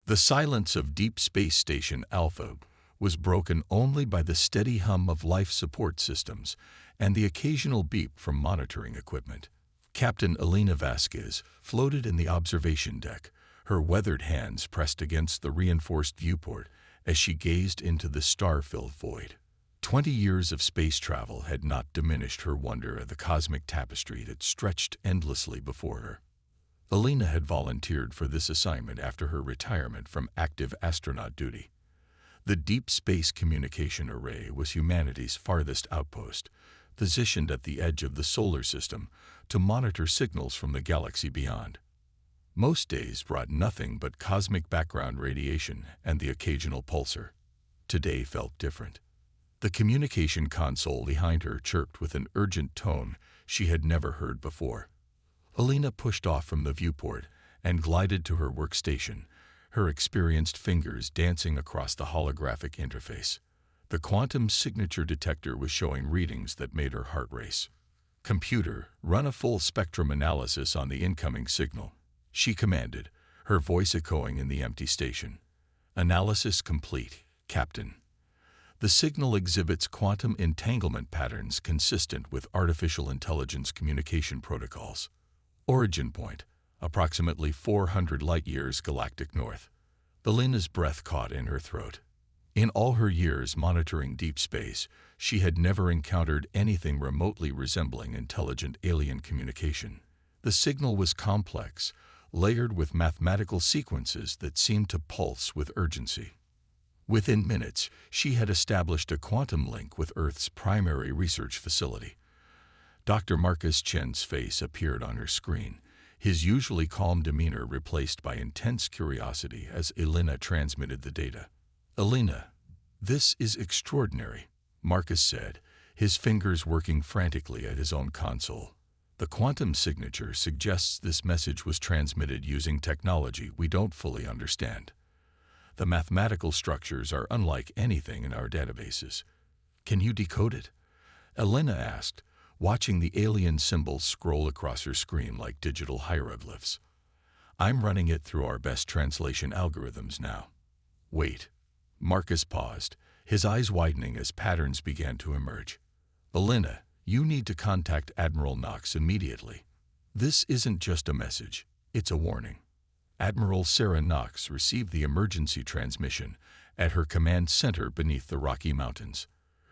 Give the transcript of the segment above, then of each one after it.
The silence of Deep Space Station Alpha was broken only by the steady hum of life support systems and the occasional beep from monitoring equipment. Captain Elena Vasquez floated in the observation deck, her weathered hands pressed against the reinforced viewport as she gazed into the star-filled void. 20 years of space travel had not diminished her wonder at the cosmic tapestry that stretched endlessly before her. Elena had volunteered for this assignment after her retirement from active astronaut duty. The Deep Space Communication Array was humanity's farthest outpost, positioned at the edge of the solar system to monitor signals from the galaxy beyond. Most days brought nothing but cosmic background radiation and the occasional pulsar. Today felt different. The communication console behind her chirped with an urgent tone she had never heard before. Elena pushed off from the viewport and glided to her workstation, her experienced fingers dancing across the holographic interface. The quantum signature detector was showing readings that made her heart race. "Computer, run a full spectrum analysis on the incoming signal," she commanded, her voice echoing in the empty station. "Analysis complete, Captain. The signal exhibits quantum entanglement patterns consistent with artificial intelligence communication protocols. Origin point, approximately 400 light-years galactic north." Elena's breath caught in her throat. In all her years monitoring deep space, she had never encountered anything remotely resembling intelligent alien communication. The signal was complex, layered with mathematical sequences that seemed to pulse with urgency. Within minutes, she had established a quantum link with Earth's primary research facility. Dr. Marcus Chen's face appeared on her screen, his usually calm demeanor replaced by intense curiosity as Elena transmitted the data. "Elena, this is extraordinary," Marcus said, his fingers working frantically at his own console. "The quantum signature suggests this message was transmitted using technology we don't fully understand. The mathematical structures are unlike anything in our databases. Can you decode it?" Elena asked, watching the alien symbols scroll across her screen like digital hieroglyphs. "I'm running it through our best translation algorithms now." "Wait." Marcus paused, his eyes widening as patterns began to emerge. "Elena, you need to contact Admiral Knox immediately. This isn't just a message, it's a warning." Admiral Sarah Knox received the emergency transmission at her command center beneath the Rocky Mountains.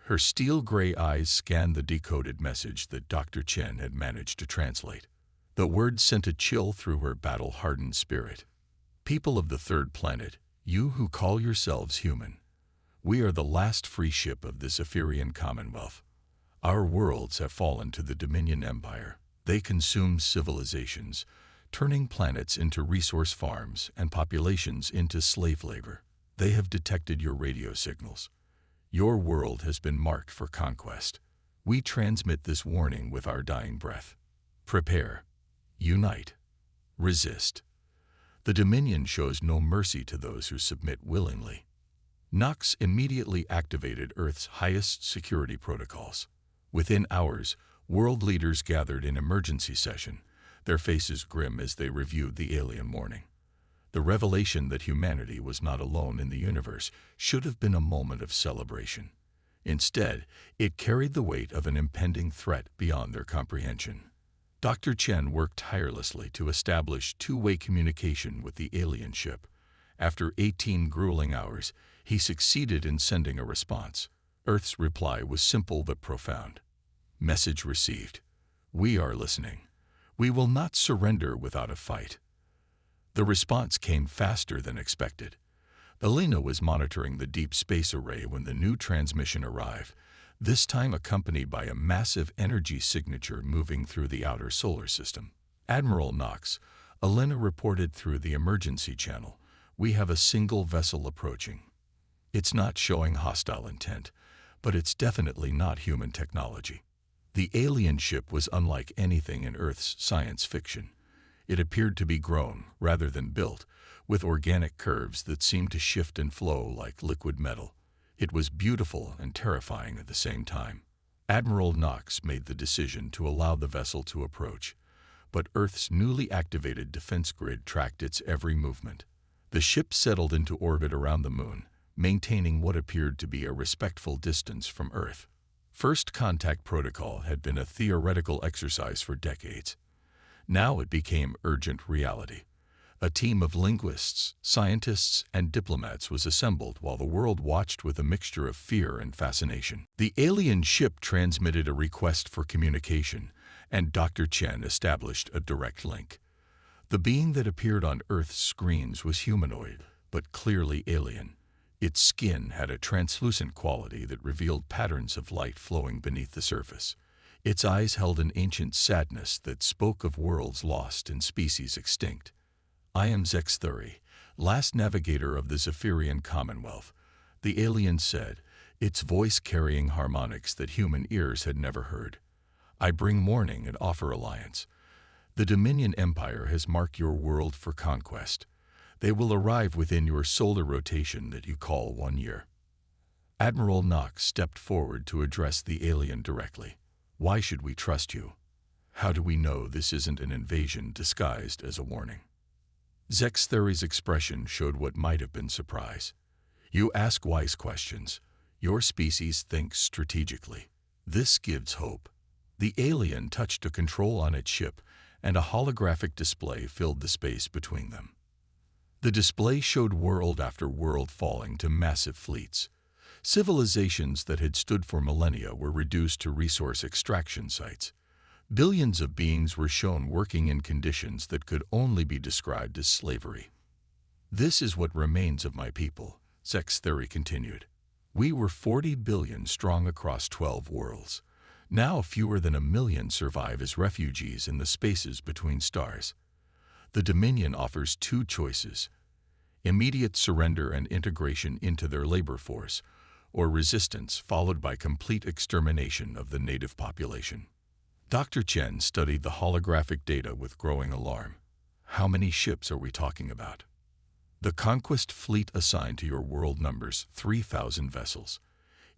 Her steel-gray eyes scanned the decoded message that Dr. Chen had managed to translate. The words sent a chill through her battle-hardened spirit. "People of the third planet, you who call yourselves human, we are the last free ship of this Epherian Commonwealth. Our worlds have fallen to the Dominion Empire. They consume civilizations, turning planets into resource farms and populations into slave labor. They have detected your radio signals. Your world has been marked for conquest. We transmit this warning with our dying breath. Prepare. Unite. Resist. The Dominion shows no mercy to those who submit willingly." Knox immediately activated Earth's highest security protocols. Within hours, world leaders gathered in emergency session, their faces grim as they reviewed the alien warning. The revelation that humanity was not alone in the universe should have been a moment of celebration. Instead, it carried the weight of an impending threat beyond their comprehension. Dr. Chen worked tirelessly to establish two-way communication with the alien ship. After 18 grueling hours, he succeeded in sending a response. Earth's reply was simple but profound. "Message received. We are listening. We will not surrender without a fight." The response came faster than expected. Elena was monitoring the deep space array when the new transmission arrived, this time accompanied by a massive energy signature moving through the outer solar system. "Admiral Knox," Elena reported through the emergency channel, "we have a single vessel approaching. It's not showing hostile intent, but it's definitely not human technology." The alien ship was unlike anything in Earth's science fiction. It appeared to be grown, rather than built, with organic curves that seemed to shift and flow like liquid metal. It was beautiful and terrifying at the same time. Admiral Knox made the decision to allow the vessel to approach, but Earth's newly activated defense grid tracked its every movement. The ship settled into orbit around the moon, maintaining what appeared to be a respectful distance from Earth. First contact protocol had been a theoretical exercise for decades. Now it became urgent reality. A team of linguists, scientists, and diplomats was assembled while the world watched with a mixture of fear and fascination. The alien ship transmitted a request for communication, and Dr. Chen established a direct link. The being that appeared on Earth's screens was humanoid, but clearly alien. Its skin had a translucent quality that revealed patterns of light flowing beneath the surface. Its eyes held an ancient sadness that spoke of worlds lost and species extinct. "I am Zexthuri, last navigator of the Zephyrian Commonwealth," the alien said, its voice carrying harmonics that human ears had never heard. "I bring mourning and offer alliance. The Dominion Empire has marked your world for conquest. They will arrive within your solar rotation that you call 1 year." Admiral Knox stepped forward to address the alien directly. "Why should we trust you? How do we know this isn't an invasion disguised as a warning?" Zexthuri's expression showed what might have been surprise. "You ask wise questions. Your species thinks strategically. This gives hope." The alien touched a control on its ship, and a holographic display filled the space between them. The display showed world after world falling to massive fleets. Civilizations that had stood for millennia were reduced to resource extraction sites. Billions of beings were shown working in conditions that could only be described as slavery. "This is what remains of my people," Zexthuri continued. "We were 40 billion strong across 12 worlds. Now fewer than 1 million survive as refugees in the spaces between stars. The Dominion offers 2 choices: immediate surrender and integration into their labor force, or resistance followed by complete extermination of the native population." Dr. Chen studied the holographic data with growing alarm. "How many ships are we talking about?" "The conquest fleet assigned to your world numbers 3,000 vessels,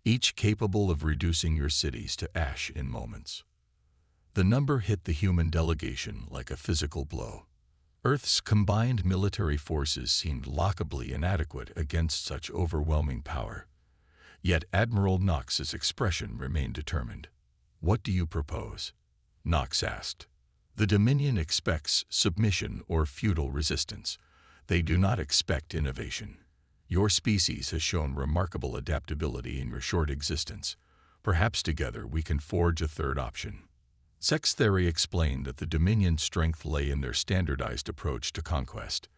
each capable of reducing your cities to ash in moments." The number hit the human delegation like a physical blow. Earth's combined military forces seemed laughably inadequate against such overwhelming power. Yet Admiral Knox's expression remained determined. "What do you propose?" Knox asked. "The Dominion expects submission or feudal resistance. They do not expect innovation. Your species has shown remarkable adaptability in your short existence. Perhaps together we can forge a third option." Zexthuri explained that the Dominion's strength lay in their standardized approach to conquest.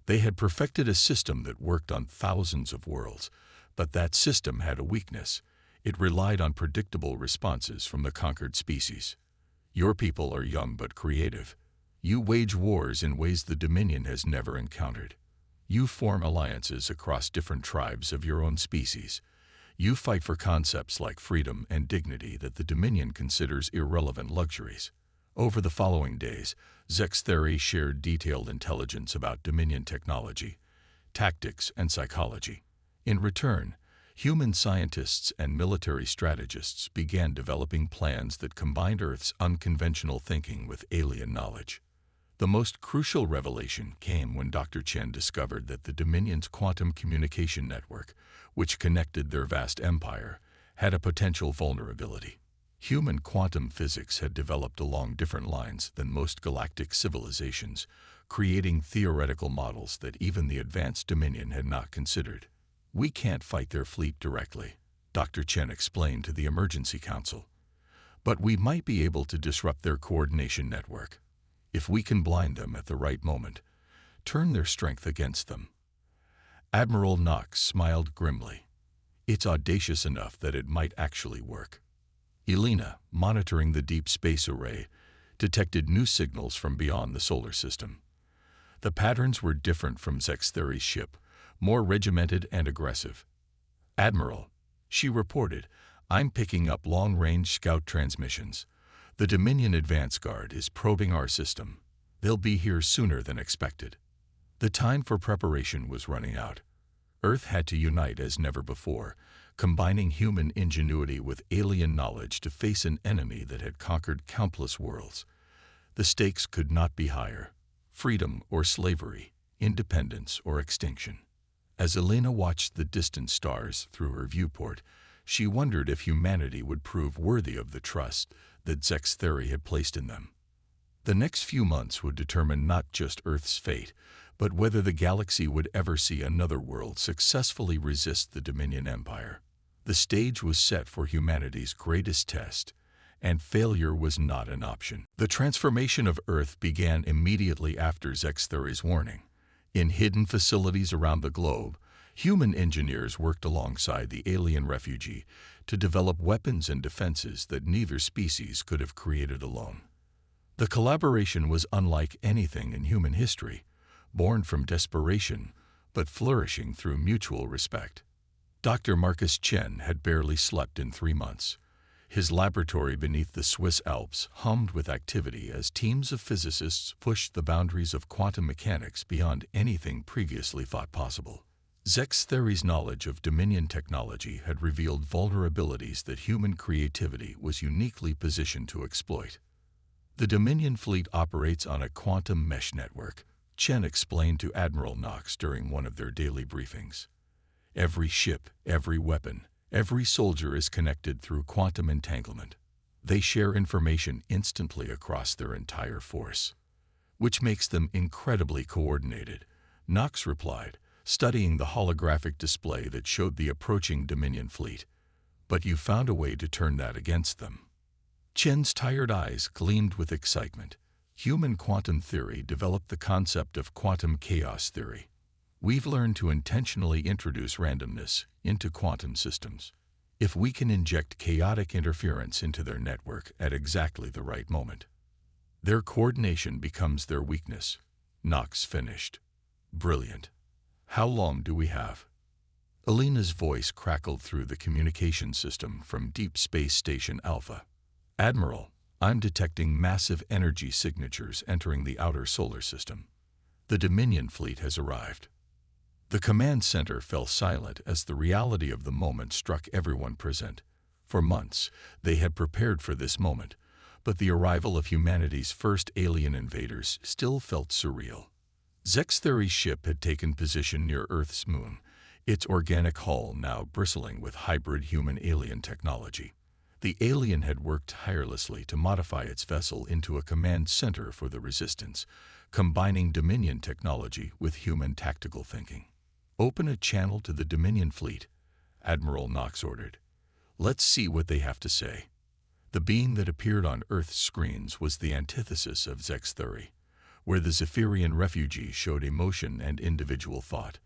They had perfected a system that worked on thousands of worlds, but that system had a weakness. It relied on predictable responses from the conquered species. Your people are young but creative. You wage wars in ways the Dominion has never encountered. You form alliances across different tribes of your own species. You fight for concepts like freedom and dignity that the Dominion considers irrelevant luxuries. Over the following days, Zexthuri shared detailed intelligence about Dominion technology, tactics, and psychology. In return, human scientists and military strategists began developing plans that combined Earth's unconventional thinking with alien knowledge. The most crucial revelation came when Dr. Chen discovered that the Dominion's quantum communication network, which connected their vast empire, had a potential vulnerability. Human quantum physics had developed along different lines than most galactic civilizations, creating theoretical models that even the advanced Dominion had not considered. "We can't fight their fleet directly," Dr. Chen explained to the Emergency Council. "But we might be able to disrupt their coordination network. If we can blind them at the right moment, turn their strength against them." Admiral Knox smiled grimly. "It's audacious enough that it might actually work." Elena, monitoring the deep space array, detected new signals from beyond the solar system. The patterns were different from Zexthuri's ship, more regimented and aggressive. "Admiral," she reported, "I'm picking up long-range scout transmissions. The Dominion Advance Guard is probing our system. They'll be here sooner than expected." The time for preparation was running out. Earth had to unite as never before, combining human ingenuity with alien knowledge to face an enemy that had conquered countless worlds. The stakes could not be higher. Freedom or slavery, independence or extinction. As Elena watched the distant stars through her viewport, she wondered if humanity would prove worthy of the trust that Zextheri had placed in them. The next few months would determine not just Earth's fate, but whether the galaxy would ever see another world successfully resist the Dominion Empire. The stage was set for humanity's greatest test, and failure was not an option. The transformation of Earth began immediately after Zextheri's warning. In hidden facilities around the globe, human engineers worked alongside the alien refugee to develop weapons and defenses that neither species could have created alone. The collaboration was unlike anything in human history, born from desperation, but flourishing through mutual respect. Dr. Marcus Chen had barely slept in 3 months. His laboratory beneath the Swiss Alps hummed with activity as teams of physicists pushed the boundaries of quantum mechanics beyond anything previously thought possible. Zextheri's knowledge of Dominion technology had revealed vulnerabilities that human creativity was uniquely positioned to exploit. The Dominion fleet operates on a quantum mesh network, Chen explained to Admiral Knox during one of their daily briefings. Every ship, every weapon, every soldier is connected through quantum entanglement. They share information instantly across their entire force, which makes them incredibly coordinated, Knox replied, studying the holographic display that showed the approaching Dominion fleet. But you found a way to turn that against them. Chen's tired eyes gleamed with excitement. Human quantum theory developed the concept of quantum chaos theory. We've learned to intentionally introduce randomness into quantum systems. If we can inject chaotic interference into their network at exactly the right moment, their coordination becomes their weakness. Knox finished. Brilliant. How long do we have? Elena's voice crackled through the communication system from Deep Space Station Alpha. Admiral, I'm detecting massive energy signatures entering the outer solar system. The Dominion fleet has arrived. The command center fell silent as the reality of the moment struck everyone present. For months, they had prepared for this moment, but the arrival of humanity's first alien invaders still felt surreal. Zextheri's ship had taken position near Earth's moon, its organic hull now bristling with hybrid human-alien technology. The alien had worked tirelessly to modify its vessel into a command center for the resistance, combining Dominion technology with human tactical thinking. Open a channel to the Dominion fleet, Admiral Knox ordered. Let's see what they have to say. The being that appeared on Earth's screens was the antithesis of Zextheri, where the Zephyrian refugee showed emotion and individual thought.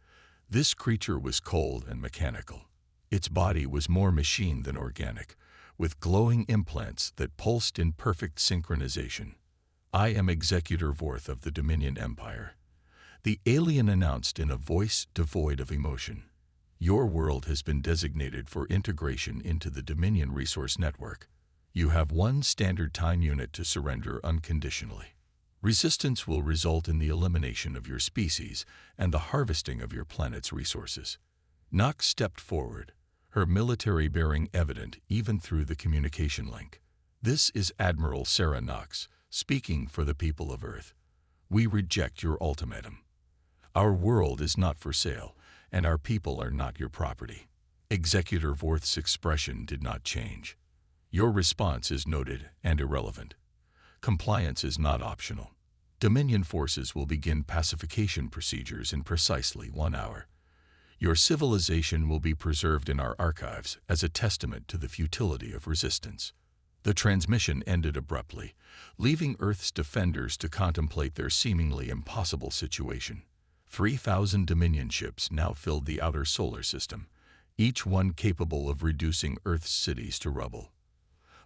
This creature was cold and mechanical. Its body was more machine than organic, with glowing implants that pulsed in perfect synchronization. I am Executor Vorth of the Dominion Empire, the alien announced in a voice devoid of emotion. Your world has been designated for integration into the Dominion Resource Network. You have one standard time unit to surrender unconditionally. Resistance will result in the elimination of your species and the harvesting of your planet's resources. Knox stepped forward, her military bearing evident even through the communication link. This is Admiral Sarah Knox, speaking for the people of Earth. We reject your ultimatum. Our world is not for sale, and our people are not your property. Executor Vorth's expression did not change. Your response is noted and irrelevant. Compliance is not optional. Dominion forces will begin pacification procedures in precisely 1 hour. Your civilization will be preserved in our archives as a testament to the futility of resistance. The transmission ended abruptly, leaving Earth's defenders to contemplate their seemingly impossible situation. 3,000 Dominion ships now filled the outer solar system, each one capable of reducing Earth's cities to rubble.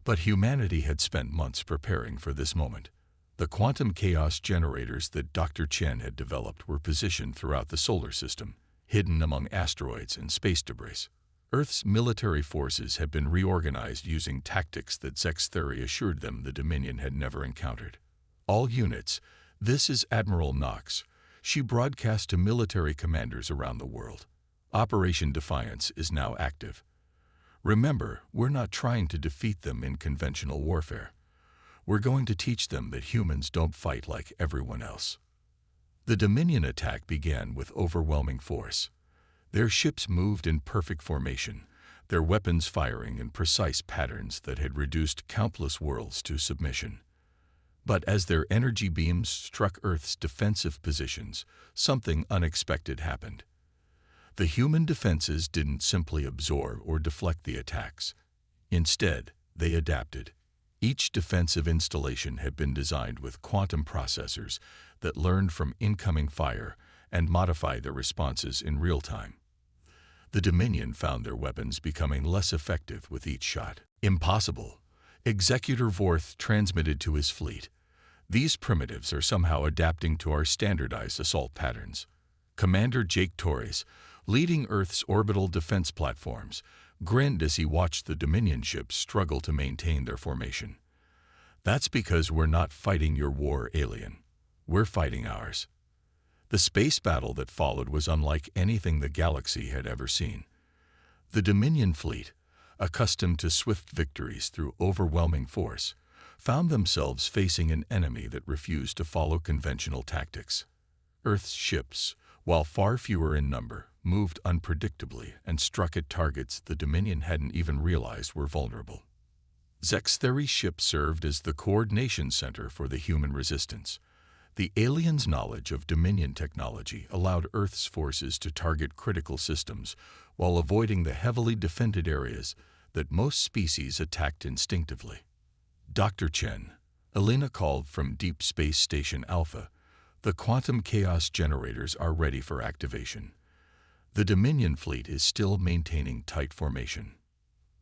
But humanity had spent months preparing for this moment. The quantum chaos generators that Dr. Chen had developed were positioned throughout the solar system, hidden among asteroids and space debris. Earth's military forces had been reorganized using tactics that Zextheri assured them the Dominion had never encountered. All units, this is Admiral Knox, she broadcast to military commanders around the world. Operation Defiance is now active. Remember, we're not trying to defeat them in conventional warfare. We're going to teach them that humans don't fight like everyone else. The Dominion attack began with overwhelming force. Their ships moved in perfect formation, their weapons firing in precise patterns that had reduced countless worlds to submission. But as their energy beams struck Earth's defensive positions, something unexpected happened. The human defenses didn't simply absorb or deflect the attacks. Instead, they adapted. Each defensive installation had been designed with quantum processors that learned from incoming fire and modified their responses in real time. The Dominion found their weapons becoming less effective with each shot. Impossible. Executor Vorth transmitted to his fleet. These primitives are somehow adapting to our standardized assault patterns. Commander Jake Torres, leading Earth's orbital defense platforms, grinned as he watched the Dominion ships struggle to maintain their formation. That's because we're not fighting your war, alien. We're fighting ours. The space battle that followed was unlike anything the galaxy had ever seen. The Dominion fleet, accustomed to swift victories through overwhelming force, found themselves facing an enemy that refused to follow conventional tactics. Earth's ships, while far fewer in number, moved unpredictably and struck at targets the Dominion hadn't even realized were vulnerable. Zextheri's ship served as the coordination center for the human resistance. The aliens' knowledge of Dominion technology allowed Earth's forces to target critical systems while avoiding the heavily defended areas that most species attacked instinctively. Dr. Chen, Elena called from Deep Space Station Alpha. The quantum chaos generators are ready for activation. The Dominion fleet is still maintaining tight formation.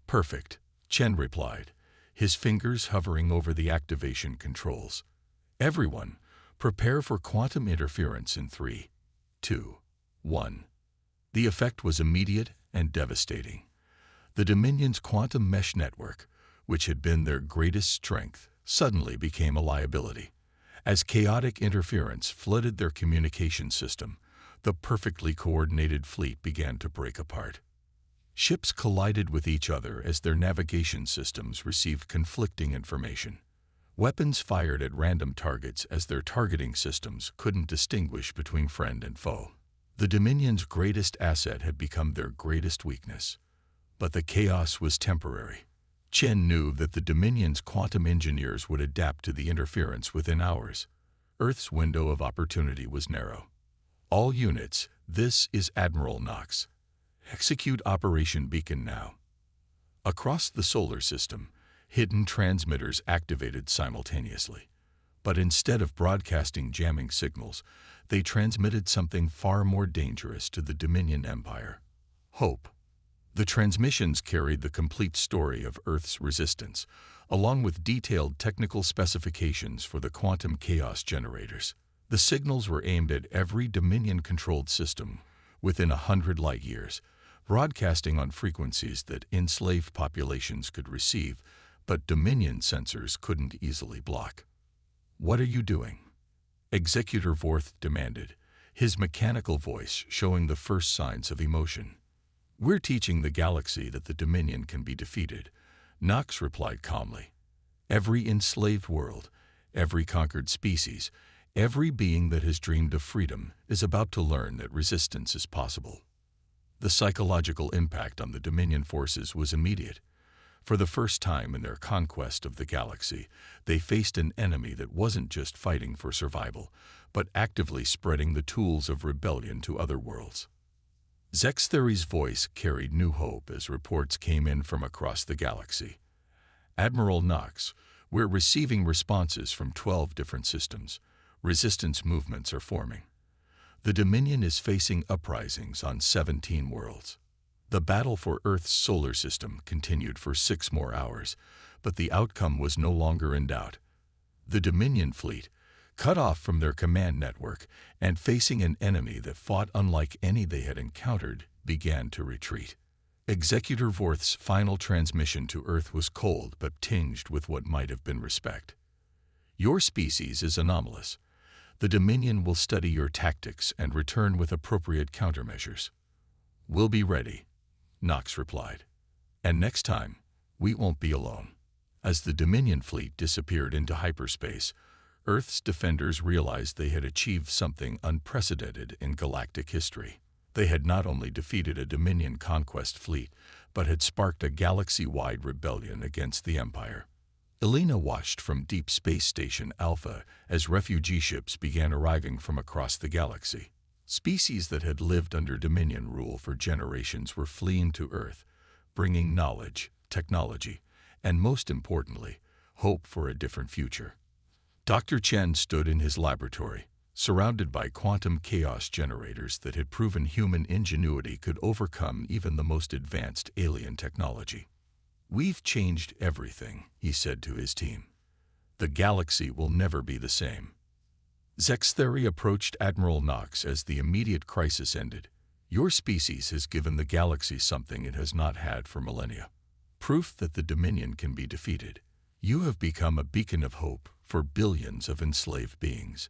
Perfect, Chen replied, his fingers hovering over the activation controls. Everyone, prepare for quantum interference in 3, 2, 1. The effect was immediate and devastating. The Dominion's quantum mesh network, which had been their greatest strength, suddenly became a liability. As chaotic interference flooded their communication system, the perfectly coordinated fleet began to break apart. Ships collided with each other as their navigation systems received conflicting information. Weapons fired at random targets as their targeting systems couldn't distinguish between friend and foe. The Dominion's greatest asset had become their greatest weakness. But the chaos was temporary. Chen knew that the Dominion's quantum engineers would adapt to the interference within hours. Earth's window of opportunity was narrow. All units, this is Admiral Knox. Execute Operation Beacon now. Across the solar system, hidden transmitters activated simultaneously. But instead of broadcasting jamming signals, they transmitted something far more dangerous to the Dominion Empire: hope. The transmissions carried the complete story of Earth's resistance, along with detailed technical specifications for the quantum chaos generators. The signals were aimed at every Dominion-controlled system within 100 light-years, broadcasting on frequencies that enslaved populations could receive, but Dominion sensors couldn't easily block. "What are you doing?" Executor Vorth demanded, his mechanical voice showing the first signs of emotion. "We're teaching the galaxy that the Dominion can be defeated," Knox replied calmly. "Every enslaved world, every conquered species, every being that has dreamed of freedom is about to learn that resistance is possible." The psychological impact on the Dominion forces was immediate. For the first time in their conquest of the galaxy, they faced an enemy that wasn't just fighting for survival, but actively spreading the tools of rebellion to other worlds. Zextheri's voice carried new hope as reports came in from across the galaxy. "Admiral Knox, we're receiving responses from 12 different systems. Resistance movements are forming. The Dominion is facing uprisings on 17 worlds." The battle for Earth's solar system continued for 6 more hours, but the outcome was no longer in doubt. The Dominion fleet, cut off from their command network and facing an enemy that fought unlike any they had encountered, began to retreat. Executor Vorth's final transmission to Earth was cold but tinged with what might have been respect. "Your species is anomalous. The Dominion will study your tactics and return with appropriate countermeasures." "We'll be ready," Knox replied. "And next time, we won't be alone." As the Dominion fleet disappeared into hyperspace, Earth's defenders realized they had achieved something unprecedented in galactic history. They had not only defeated a Dominion conquest fleet, but had sparked a galaxy-wide rebellion against the Empire. Elena watched from Deep Space Station Alpha as refugee ships began arriving from across the galaxy. Species that had lived under Dominion rule for generations were fleeing to Earth, bringing knowledge, technology, and most importantly, hope for a different future. Dr. Chen stood in his laboratory, surrounded by quantum chaos generators that had proven human ingenuity could overcome even the most advanced alien technology. "We've changed everything," he said to his team. "The galaxy will never be the same." Zextheri approached Admiral Knox as the immediate crisis ended. "Your species has given the galaxy something it has not had for millennia. Proof that the Dominion can be defeated. You have become a beacon of hope for billions of enslaved beings."